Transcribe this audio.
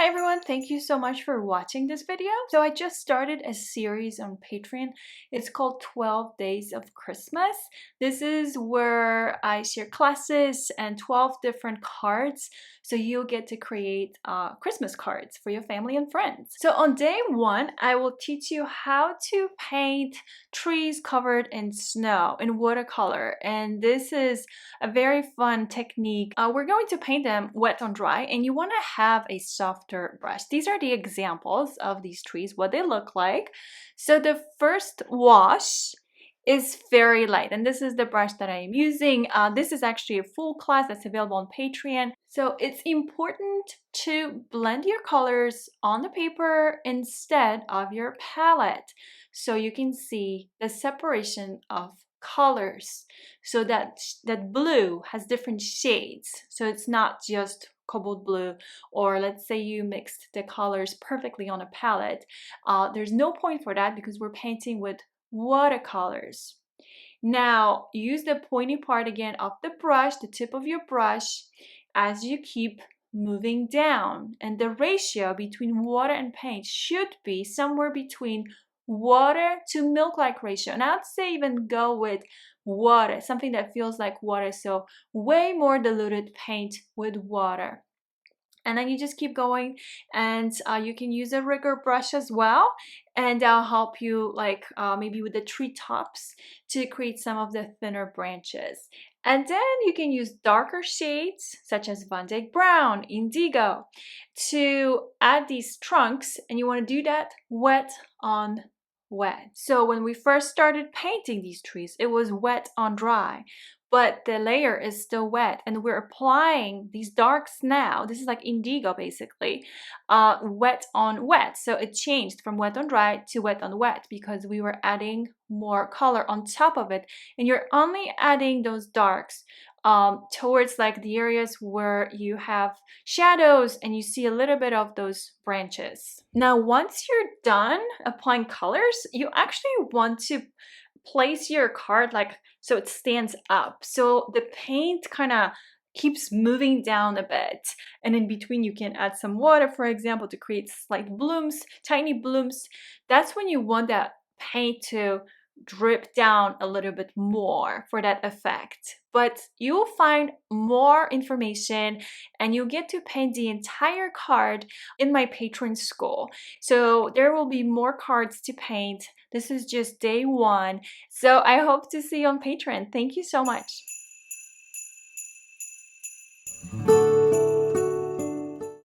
Hi everyone, thank you so much for watching this video. So I just started a series on Patreon. It's called 12 Days of Christmas. This is where I share classes and 12 different cards. So you'll get to create Christmas cards for your family and friends. So on day one, I will teach you how to paint trees covered in snow in watercolor. And this is a very fun technique. We're going to paint them wet on dry, and you want to have a softer brush. These are the examples of these trees, what they look like. So the first wash is very light, and this is the brush that I am using. This is actually a full class that's available on Patreon. So it's important to blend your colors on the paper instead of your palette, so you can see the separation of colors, so that blue has different shades, so it's not just cobalt blue, or let's say you mixed the colors perfectly on a palette. There's no point for that because we're painting with watercolors. Now use the pointy part again of the brush, the tip of your brush, as you keep moving down, and the ratio between water and paint should be somewhere between water to milk-like ratio. And I'd say even go with water, something that feels like water, so way more diluted paint with water. And then you just keep going, and you can use a rigger brush as well, and that'll help you, like maybe with the tree tops, to create some of the thinner branches. And then you can use darker shades such as Van Dyke Brown, Indigo, to add these trunks, and you want to do that wet on wet. So when we first started painting these trees, it was wet on dry, but the layer is still wet, and we're applying these darks now. This is like indigo basically, wet on wet. So it changed from wet on dry to wet on wet because we were adding more color on top of it, and you're only adding those darks towards like the areas where you have shadows and you see a little bit of those branches. Now once you're done applying colors, you actually want to place your card like so it stands up, so the paint kind of keeps moving down a bit, and in between you can add some water, for example, to create slight blooms, tiny blooms. That's when you want that paint to drip down a little bit more for that effect. But you'll find more information and you'll get to paint the entire card in my Patreon school. So there will be more cards to paint. This is just day one. So I hope to see you on Patreon. Thank you so much.